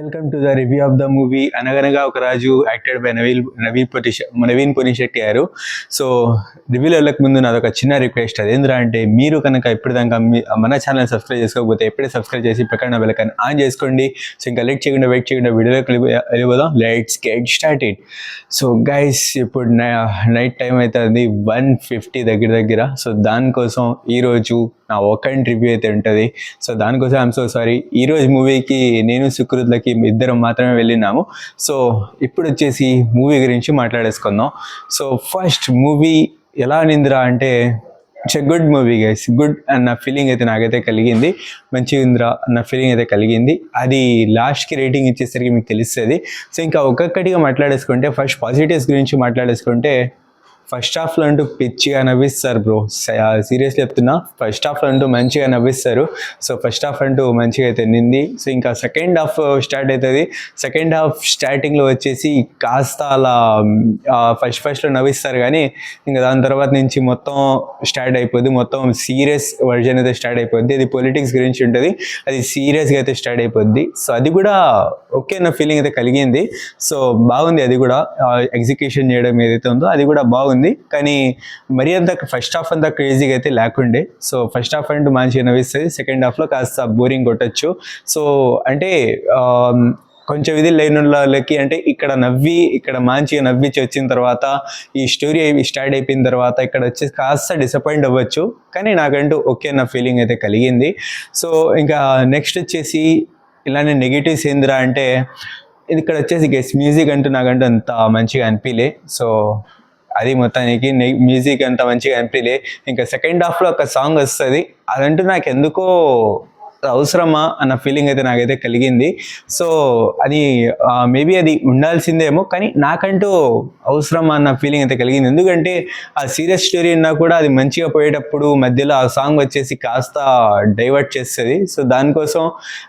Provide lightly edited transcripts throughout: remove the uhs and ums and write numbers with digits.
Welcome to the review of the movie అనగనగా ఒక రాజు acted by Naveen పొనిశెట్టి గారు. సో రివ్యూలో వెళ్ళక ముందు నాది ఒక చిన్న రిక్వెస్ట్. అదేంద్రా అంటే మీరు కనుక ఇప్పటిదాకా మన ఛానల్ సబ్స్క్రైబ్ చేసుకోకపోతే ఎప్పుడే సబ్స్క్రైబ్ చేసి పక్కన బెల్ ఆన్ చేసుకోండి. సో ఇంకా వెయిట్ చేయకుండా వీడియోలోకి వెళ్ళిపోదాం. Let's get started. So guys ఇప్పుడు నైట్ టైం అవుతుంది 1:50 దగ్గర. సో దానికోసం ఈరోజు నా ఒక్కటి రివ్యూ అయితే ఉంటుంది. సో దానికోసం ఐఎమ్ సో సారీ. ఈరోజు మూవీకి నేను సుకృత్లకి ఇద్దరం మాత్రమే వెళ్ళినాము. సో ఇప్పుడు వచ్చేసి మూవీ గురించి మాట్లాడేసుకుందాం. సో ఫస్ట్ మూవీ ఎలా అనిందిరా అంటే it's a good movie guys. Good అన్న ఫీలింగ్ అయితే నాకైతే కలిగింది. మంచిగా ఉందిరా అన్న ఫీలింగ్ అయితే కలిగింది. అది లాస్ట్కి రేటింగ్ ఇచ్చేసరికి మీకు తెలుస్తుంది. సో ఇంకా ఒక్కొక్కటిగా మాట్లాడేసుకుంటే ఫస్ట్ పాజిటివ్స్ గురించి మాట్లాడేసుకుంటే ఫస్ట్ హాఫ్లో అంటూ పిచ్చిగా నవ్విస్తారు బ్రో. సీరియస్లీ చెప్తున్నా, ఫస్ట్ హాఫ్లో అంటూ మంచిగా నవ్విస్తారు. సో ఫస్ట్ హాఫ్ అంటూ మంచిగా అయితే నింది. సో ఇంకా సెకండ్ హాఫ్ స్టార్ట్ అవుతుంది. సెకండ్ హాఫ్ స్టార్టింగ్లో వచ్చేసి కాస్త అలా ఫస్ట్లో నవ్విస్తారు, కానీ ఇంకా దాని తర్వాత నుంచి మొత్తం స్టార్ట్ అయిపోద్ది. మొత్తం సీరియస్ వర్జన్ అయితే స్టార్ట్ అయిపోద్ది. అది పొలిటిక్స్ గురించి ఉంటుంది. అది సీరియస్గా అయితే స్టార్ట్ అయిపోద్ది. సో అది కూడా ఓకే అన్న ఫీలింగ్ అయితే కలిగింది. సో బాగుంది. అది కూడా ఎగ్జిక్యూషన్ చేయడం ఏదైతే ఉందో అది కూడా బాగుంది. కానీ మరీ అంత ఫస్ట్ హాఫ్ అంతా క్రేజీగా అయితే లేకుండే. సో ఫస్ట్ హాఫ్ అంటూ మంచిగా నవ్విస్తుంది. సెకండ్ హాఫ్లో కాస్త బోరింగ్ కొట్టచ్చు. సో అంటే కొంచెం ఇది లేనులకి అంటే ఇక్కడ మంచిగా నవ్వించి వచ్చిన తర్వాత ఈ స్టోరీ స్టార్ట్ అయిపోయిన తర్వాత ఇక్కడ వచ్చేసి కాస్త డిసప్పాయింట్ అవ్వచ్చు. కానీ నాకంటూ ఓకే అన్న ఫీలింగ్ అయితే కలిగింది. సో ఇంకా నెక్స్ట్ వచ్చేసి ఇలానే నెగిటివ్స్ ఏందిరా అంటే ఇక్కడ వచ్చేసి మ్యూజిక్ అంటూ నాకంటూ అంత మంచిగా అనిపించలే. సో అది మొత్తానికి మ్యూజిక్ అంత మంచిగా అనిపించలే. ఇంకా సెకండ్ హాఫ్లో ఒక సాంగ్ వస్తుంది, అదంటూ నాకు ఎందుకో అవసరమా అన్న ఫీలింగ్ అయితే నాకైతే కలిగింది. సో అది మేబీ అది ఉండాల్సిందేమో, కానీ నాకంటూ అవసరమా అన్న ఫీలింగ్ అయితే కలిగింది. ఎందుకంటే ఆ సీరియస్ స్టోరీ ఉన్నా కూడా అది మంచిగా పోయేటప్పుడు మధ్యలో ఆ సాంగ్ వచ్చేసి కాస్త డైవర్ట్ చేస్తుంది. సో దానికోసం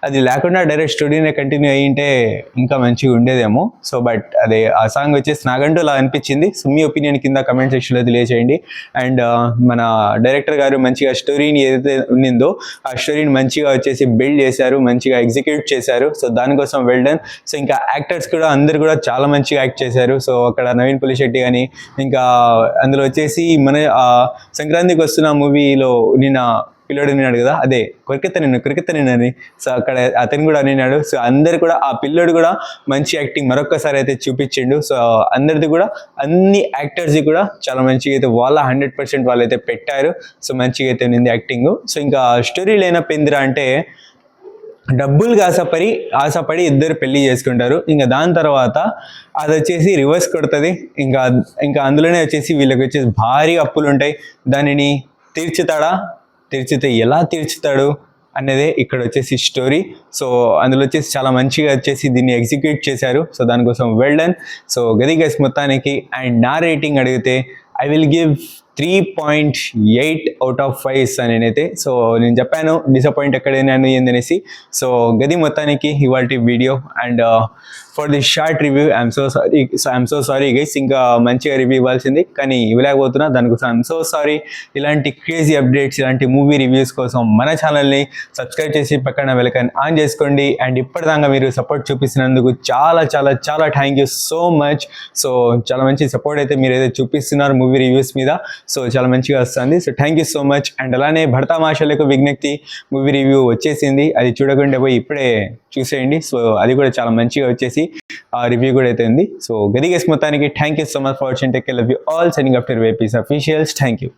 అది లేకుండా డైరెక్ట్ స్టోరీనే కంటిన్యూ అయ్యింటే ఇంకా మంచిగా ఉండేదేమో. సో బట్ అదే ఆ సాంగ్ వచ్చేసి నాకంటూ అలా అనిపించింది. సో మీ ఒపీనియన్ కింద కమెంట్ సెక్షన్లో తెలియజేయండి. అండ్ మన డైరెక్టర్ గారు మంచిగా స్టోరీని ఏదైతే ఉన్నిందో ఆ స్టోరీని మంచిగా వచ్చేసి బిల్డ్ చేశారు, మంచిగా ఎగ్జిక్యూట్ చేశారు. సో దానికోసం వెల్ డన్. సో ఇంకా యాక్టర్స్ కూడా అందరు కూడా చాలా మంచిగా యాక్ట్ చేశారు. సో అక్కడ నవీన్ పొనిశెట్టి కానీ ఇంకా అందులో వచ్చేసి మన సంక్రాంతికి వస్తున్న మూవీలో నిన్న పిల్లడు నిన్నాడు కదా, అదే కొరికెత్త నిన్నని. సో అక్కడ అతను కూడా నిన్నాడు. సో అందరు కూడా ఆ పిల్లడు కూడా మంచి యాక్టింగ్ మరొక్కసారి అయితే చూపించిండు. సో అందరిది కూడా అన్ని యాక్టర్స్ది కూడా చాలా మంచిగా అయితే 100% వాళ్ళైతే పెట్టారు. సో మంచిగా అయితే ఉంది యాక్టింగ్. సో ఇంకా స్టోరీ లేనప్పిందిరా అంటే డబ్బులు ఆశపడి ఇద్దరు పెళ్లి చేసుకుంటారు. ఇంకా దాని తర్వాత అది వచ్చేసి రివర్స్ కొడుతుంది. ఇంకా అందులోనే వచ్చేసి వీళ్ళకి వచ్చేసి భారీ అప్పులు ఉంటాయి. దానిని తీర్చితే ఎలా తీర్చుతాడు అనేదే ఇక్కడ వచ్చేసి స్టోరీ. సో అందులో వచ్చేసి చాలా మంచిగా వచ్చేసి దీన్ని ఎగ్జిక్యూట్ చేశారు. సో దానికోసం వెల్ డన్. సో గది గైస్ మొత్తానికి. అండ్ నా రేటింగ్ అడిగితే I will give 3.8 out of 5 అని నేనైతే. సో నేను చెప్పాను డిసప్పాయింట్ ఎక్కడైనా ఏందనేసి. సో గది మొత్తానికి ఇవాల్టి video. And for the short review I'm so sorry guys. ఇంకా మంచిగా రివ్యూ ఇవ్వాల్సింది కానీ ఇవ్వలేకపోతున్నా. దానికోసం ఐఎమ్ సో సారీ. ఇలాంటి క్రేజీ అప్డేట్స్, ఇలాంటి మూవీ రివ్యూస్ కోసం మన ఛానల్ని సబ్స్క్రైబ్ చేసి పక్కన బెల్ ఆన్ చేసుకోండి. అండ్ ఇప్పటిదాకా మీరు సపోర్ట్ చూపిస్తున్నందుకు చాలా చాలా చాలా thank you so much. So చాలా మంచి సపోర్ట్ అయితే మీరు ఏదైతే చూపిస్తున్నారు మూవీ రివ్యూస్ మీద. సో చాలా మంచిగా వస్తుంది. So thank you so much. And అలానే భర్త మాషలకు విజ్ఞప్తి మూవీ రివ్యూ వచ్చేసింది. అది చూడకుండా పోయి ఇప్పుడే చూసేయండి. సో అది కూడా చాలా మంచిగా వచ్చేసి ఆ రివ్యూ కూడా అయితే ఉంది. సో గది గైస్ మొత్తానికి thank you so much for watching. Take care, love you all. Signing off your VPs officials. Thank you.